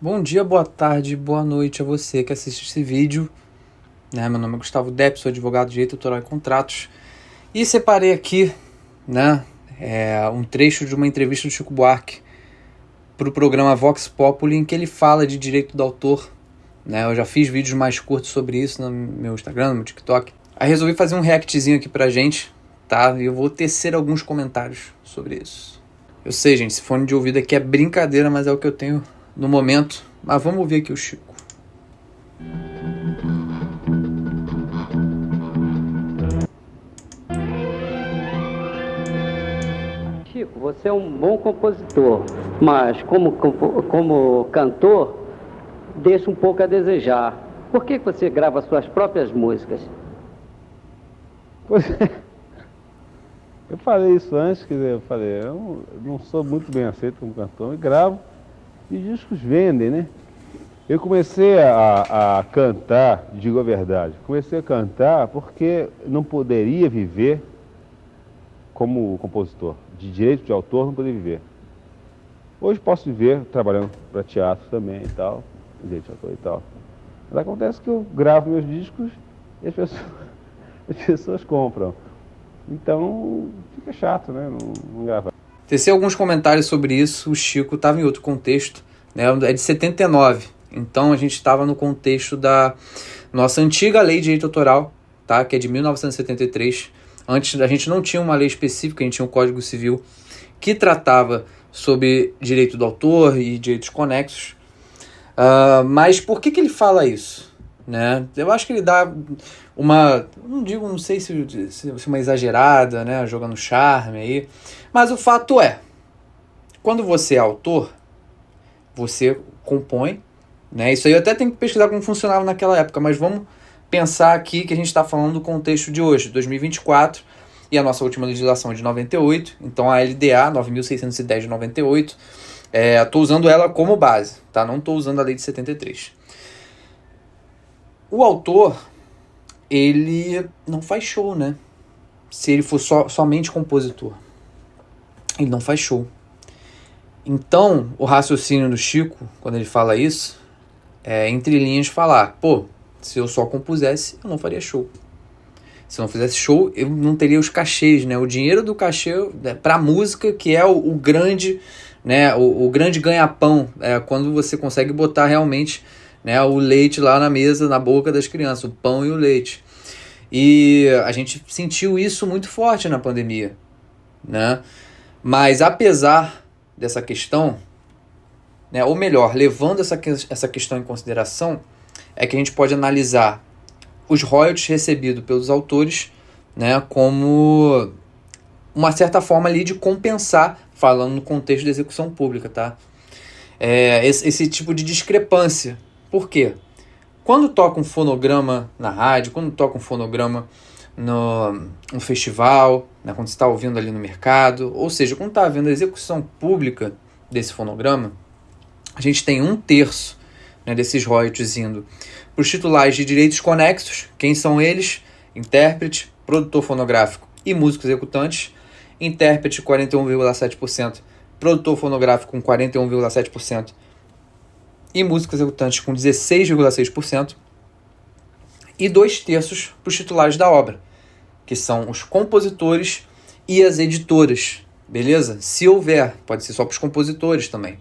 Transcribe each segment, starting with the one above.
Bom dia, boa tarde, boa noite a você que assiste esse vídeo. Meu nome é Gustavo Depp, sou advogado de direito autoral e contratos. E separei aqui um trecho de uma entrevista do Chico Buarque para o programa Vox Populi, em que ele fala de direito do autor. Eu já fiz vídeos mais curtos sobre isso no meu Instagram, no meu TikTok. Aí resolvi fazer um reactzinho aqui pra gente, tá? E eu vou tecer alguns comentários sobre isso. Eu sei, gente, esse fone de ouvido aqui é brincadeira, mas é o que eu tenho no momento. Mas vamos ouvir aqui o Chico. Chico, você é um bom compositor, mas como cantor, deixa um pouco a desejar. Por que você grava suas próprias músicas? Pois é. Eu falei isso antes, quer dizer, eu não sou muito bem aceito como cantor, e gravo, e discos vendem, né? Eu comecei a cantar, digo a verdade, comecei a cantar porque não poderia viver como compositor, de direito de autor não poderia viver. Hoje posso viver trabalhando para teatro também e tal, direito de autor e tal. Mas acontece que eu gravo meus discos e as pessoas compram. Então fica chato, né? Não gravar. Tecei alguns comentários sobre isso. O Chico estava em outro contexto, né? É de 79. Então a gente estava no contexto da nossa antiga lei de direito autoral, tá? Que é de 1973. Antes a gente não tinha uma lei específica, a gente tinha um Código Civil que tratava sobre direito do autor e direitos conexos. Mas por que ele fala isso? Né? Eu acho que ele dá não sei se uma exagerada, né, jogando charme aí, mas o fato é, quando você é autor, você compõe, né? Isso aí eu até tenho que pesquisar como funcionava naquela época, mas vamos pensar aqui que a gente está falando do contexto de hoje, 2024, e a nossa última legislação é de 98, então a LDA 9.610 de 98, estou usando ela como base, tá? Não estou usando a lei de 73. O autor, ele não faz show, né? Se ele for somente compositor, ele não faz show. Então, o raciocínio do Chico, quando ele fala isso, é entre linhas falar, se eu só compusesse, eu não faria show. Se eu não fizesse show, eu não teria os cachês, né? O dinheiro do cachê para música, que é o grande, né? O grande ganha-pão, quando você consegue botar realmente, né, o leite lá na mesa, na boca das crianças, o pão e o leite. E a gente sentiu isso muito forte na pandemia, né? Mas apesar dessa questão, né, ou melhor, levando essa questão em consideração, é que a gente pode analisar os royalties recebidos pelos autores, né, como uma certa forma ali de compensar, falando no contexto da execução pública, tá? Esse tipo de discrepância. Por quê? Quando toca um fonograma na rádio, quando toca um fonograma no festival, né, quando você está ouvindo ali no mercado, ou seja, quando está havendo a execução pública desse fonograma, a gente tem 1/3, né, desses royalties indo para os titulares de direitos conexos. Quem são eles? Intérprete, produtor fonográfico e músico executante. Intérprete 41,7%, produtor fonográfico com 41,7%, e músicos executantes com 16,6%, e 2/3 para os titulares da obra, que são os compositores e as editoras, beleza? Se houver, pode ser só para os compositores também.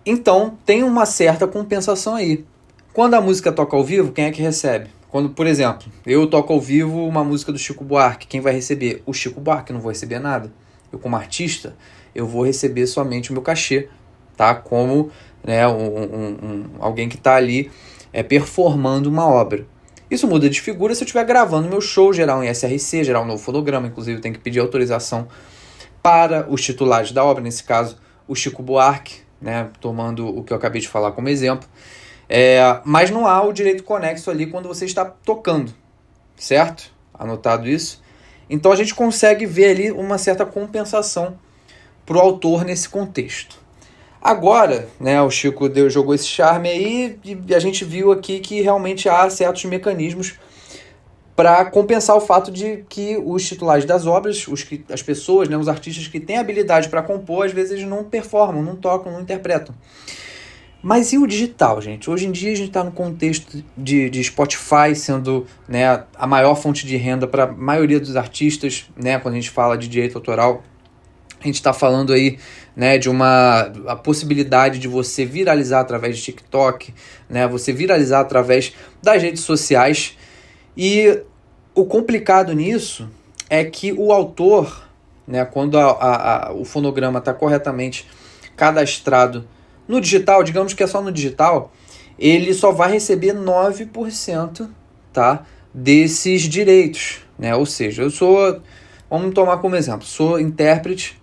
Então, tem uma certa compensação aí. Quando a música toca ao vivo, quem é que recebe? Quando, por exemplo, eu toco ao vivo uma música do Chico Buarque, quem vai receber? O Chico Buarque, eu não vou receber nada. Eu, como artista, eu vou receber somente o meu cachê, tá? Como, né, alguém que está ali performando uma obra. Isso muda de figura se eu estiver gravando meu show, gerar um ISRC, gerar um novo fonograma. Inclusive, eu tenho que pedir autorização para os titulares da obra, nesse caso, o Chico Buarque, né, tomando o que eu acabei de falar como exemplo. Mas não há o direito conexo ali quando você está tocando, certo? Anotado isso? Então a gente consegue ver ali uma certa compensação para o autor nesse contexto. Agora, né, o Chico jogou esse charme aí e a gente viu aqui que realmente há certos mecanismos para compensar o fato de que os titulares das obras, as pessoas, né, os artistas que têm habilidade para compor, às vezes não performam, não tocam, não interpretam. Mas e o digital, gente? Hoje em dia a gente está no contexto de Spotify sendo, né, a maior fonte de renda para a maioria dos artistas, né, quando a gente fala de direito autoral. A gente está falando aí, né, de a possibilidade de você viralizar através de TikTok, né, você viralizar através das redes sociais. E o complicado nisso é que o autor, né, quando o fonograma está corretamente cadastrado no digital, digamos que é só no digital, ele só vai receber 9%, tá, desses direitos, né? Ou seja, vamos tomar como exemplo, sou intérprete,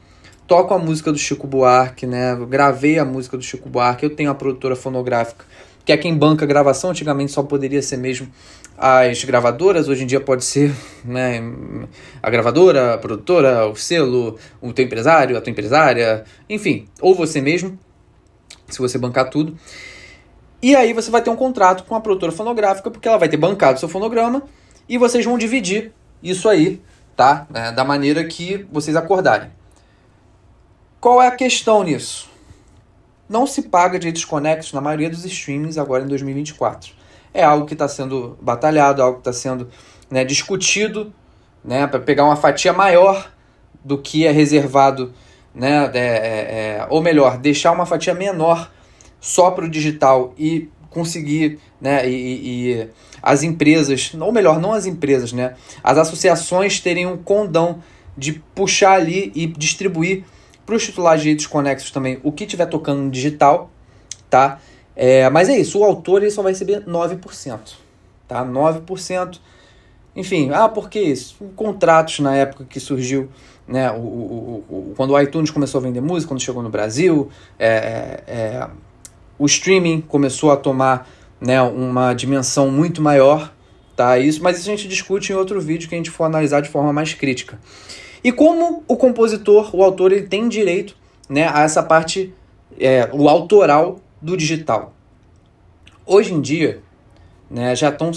toco a música do Chico Buarque, né? Gravei a música do Chico Buarque, eu tenho a produtora fonográfica, que é quem banca a gravação. Antigamente só poderia ser mesmo as gravadoras, hoje em dia pode ser, né, a gravadora, a produtora, o selo, o teu empresário, a tua empresária, enfim, ou você mesmo, se você bancar tudo. E aí você vai ter um contrato com a produtora fonográfica, porque ela vai ter bancado o seu fonograma, e vocês vão dividir isso aí, tá? Da maneira que vocês acordarem. Qual é a questão nisso? Não se paga direitos conexos na maioria dos streamings agora em 2024. É algo que está sendo batalhado, algo que está sendo, né, discutido, né, para pegar uma fatia maior do que é reservado, né, ou melhor, deixar uma fatia menor só para o digital e conseguir, né, e as empresas, ou melhor, não as empresas, né, as associações terem um condão de puxar ali e distribuir para os titulares de direitos conexos também o que estiver tocando no digital, tá? Mas é isso, o autor ele só vai receber 9%, tá? 9%. Enfim, por que isso? Contratos na época que surgiu, né, quando o iTunes começou a vender música, quando chegou no Brasil, o streaming começou a tomar, né, uma dimensão muito maior, tá? Mas isso a gente discute em outro vídeo que a gente for analisar de forma mais crítica. E como o compositor, o autor, ele tem direito, né, a essa parte, o autoral do digital. Hoje em dia, né, já estão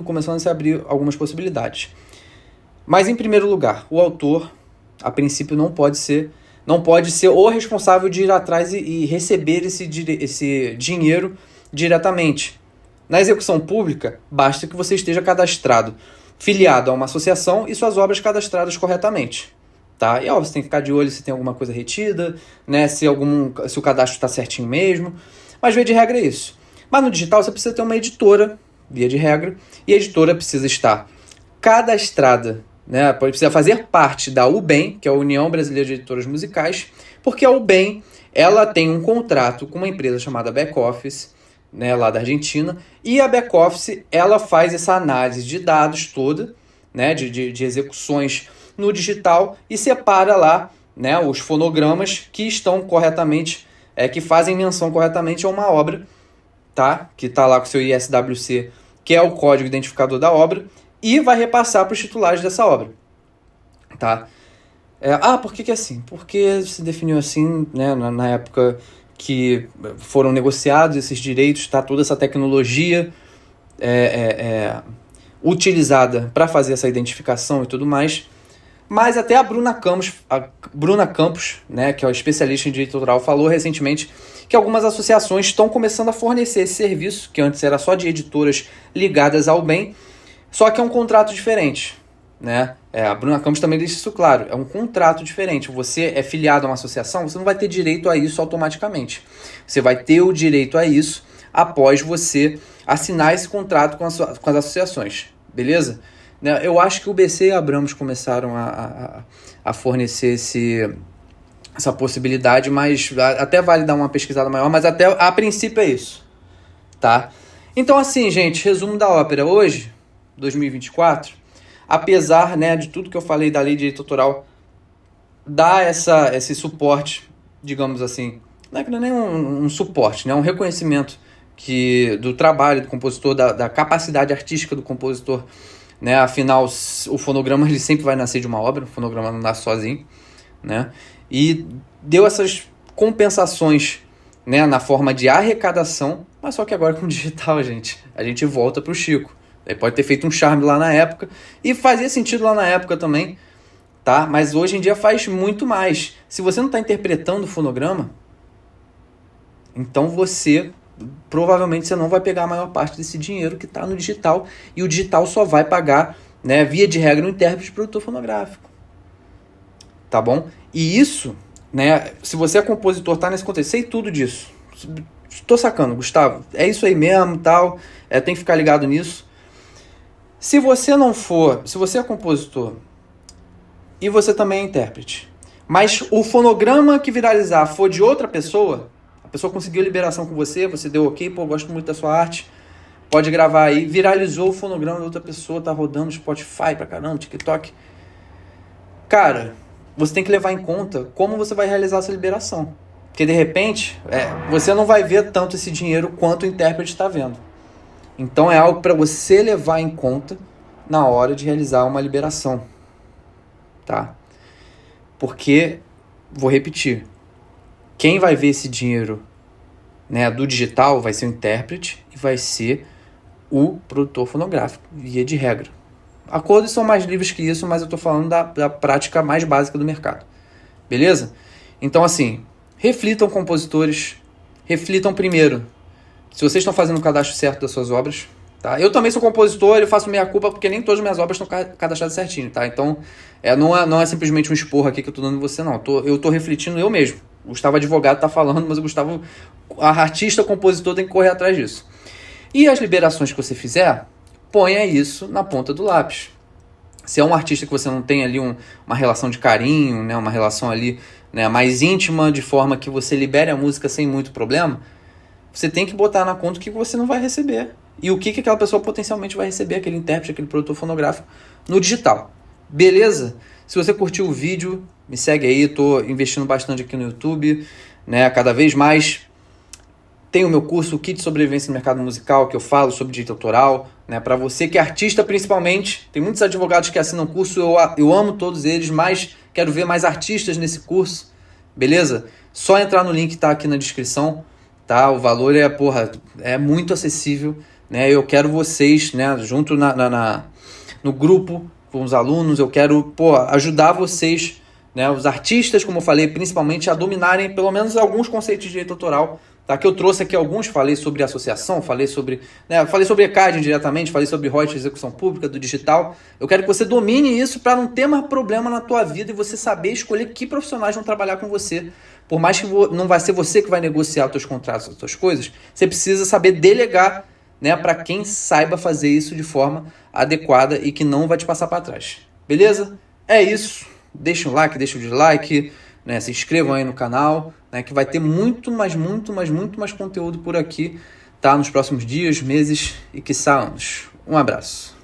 começando a se abrir algumas possibilidades. Mas, em primeiro lugar, o autor, a princípio, não pode ser o responsável de ir atrás e receber esse dinheiro diretamente. Na execução pública, basta que você esteja cadastrado, filiado a uma associação e suas obras cadastradas corretamente, tá? E óbvio, você tem que ficar de olho se tem alguma coisa retida, né? Se o cadastro está certinho mesmo, mas via de regra é isso. Mas no digital você precisa ter uma editora, via de regra, e a editora precisa estar cadastrada, né? Precisa fazer parte da UBEM, que é a União Brasileira de Editoras Musicais, porque a UBEM ela tem um contrato com uma empresa chamada Back Office, né, lá da Argentina, e a Back Office ela faz essa análise de dados toda, né, de execuções no digital e separa lá, né, os fonogramas que estão corretamente, que fazem menção corretamente a uma obra, tá, que está lá com o seu ISWC, que é o código identificador da obra, e vai repassar para os titulares dessa obra, tá? Por que assim? Porque se definiu assim, né, na época que foram negociados esses direitos, tá, toda essa tecnologia utilizada para fazer essa identificação e tudo mais. Mas até a Bruna Campos, né, que é especialista em direito autoral, falou recentemente que algumas associações estão começando a fornecer esse serviço, que antes era só de editoras ligadas ao bem, só que é um contrato diferente, né? A Bruna Campos também deixa isso claro, é um contrato diferente. Você é filiado a uma associação, você não vai ter direito a isso automaticamente. Você vai ter o direito a isso após você assinar esse contrato com as associações, beleza? Eu acho que o BC e a Abramos começaram a fornecer essa possibilidade, mas até vale dar uma pesquisada maior, mas até a princípio é isso, tá? Então assim, gente, resumo da ópera hoje, 2024, apesar, né, de tudo que eu falei da lei de direito autoral, dar esse suporte, digamos assim, não é nem um suporte, né, um reconhecimento do trabalho do compositor, da capacidade artística do compositor, né, afinal o fonograma ele sempre vai nascer de uma obra, o fonograma não nasce sozinho, né, e deu essas compensações, né, na forma de arrecadação, mas só que agora com o digital, gente, a gente volta para o Chico. Ele pode ter feito um charme lá na época, e fazia sentido lá na época também, tá? Mas hoje em dia faz muito mais. Se você não está interpretando o fonograma, então você provavelmente você não vai pegar a maior parte desse dinheiro que está no digital, e o digital só vai pagar, né, via de regra, o intérprete de produtor fonográfico. Tá bom? E isso, né, se você é compositor, tá nesse contexto, sei tudo disso. Tô sacando, Gustavo. É isso aí mesmo, tal. Tem que ficar ligado nisso. Se você não for, se você é compositor e você também é intérprete, mas o fonograma que viralizar for de outra pessoa, a pessoa conseguiu liberação com você, você deu ok, pô, gosto muito da sua arte, pode gravar aí, viralizou o fonograma de outra pessoa, tá rodando Spotify pra caramba, TikTok. Cara, você tem que levar em conta como você vai realizar essa liberação. Porque de repente, você não vai ver tanto esse dinheiro quanto o intérprete está vendo. Então é algo para você levar em conta na hora de realizar uma liberação. Tá? Porque, vou repetir, quem vai ver esse dinheiro, né, do digital vai ser o intérprete e vai ser o produtor fonográfico, via de regra. Acordos são mais livres que isso, mas eu estou falando da prática mais básica do mercado. Beleza? Então, assim, reflitam, compositores, reflitam primeiro se vocês estão fazendo o cadastro certo das suas obras. Tá? Eu também sou compositor, eu faço meia culpa porque nem todas as minhas obras estão cadastradas certinho. Tá? Então, não é simplesmente um esporro aqui que eu estou dando em você, não. Eu estou refletindo eu mesmo. O Gustavo advogado está falando, mas o Gustavo, artista, compositor, tem que correr atrás disso. E as liberações que você fizer, ponha isso na ponta do lápis. Se é um artista que você não tem ali uma relação de carinho, né, uma relação ali, né, mais íntima, de forma que você libere a música sem muito problema, você tem que botar na conta o que você não vai receber. E o que aquela pessoa potencialmente vai receber, aquele intérprete, aquele produtor fonográfico, no digital. Beleza? Se você curtiu o vídeo, me segue aí, estou investindo bastante aqui no YouTube, né, cada vez mais. Tem o meu curso, o Kit de Sobrevivência no Mercado Musical, que eu falo sobre direito autoral, né? Para você que é artista principalmente, tem muitos advogados que assinam o curso, eu amo todos eles, mas quero ver mais artistas nesse curso, beleza? Só entrar no link que tá aqui na descrição, tá? O valor é muito acessível, né? Eu quero vocês, né, junto no grupo com os alunos, eu quero, ajudar vocês, né, os artistas, como eu falei, principalmente a dominarem pelo menos alguns conceitos de direito autoral. Tá, que eu trouxe aqui alguns, falei sobre associação, falei sobre ECAD diretamente, falei sobre royalties de execução pública, do digital. Eu quero que você domine isso para não ter mais problema na tua vida e você saber escolher que profissionais vão trabalhar com você. Por mais que não vai ser você que vai negociar os teus contratos, as tuas coisas, você precisa saber delegar, né, para quem saiba fazer isso de forma adequada e que não vai te passar para trás. Beleza? É isso. Deixa um like, deixa um dislike, né, se inscrevam aí no canal, né, que vai ter muito mais conteúdo por aqui, tá? Nos próximos dias, meses e quiçá anos. Um abraço.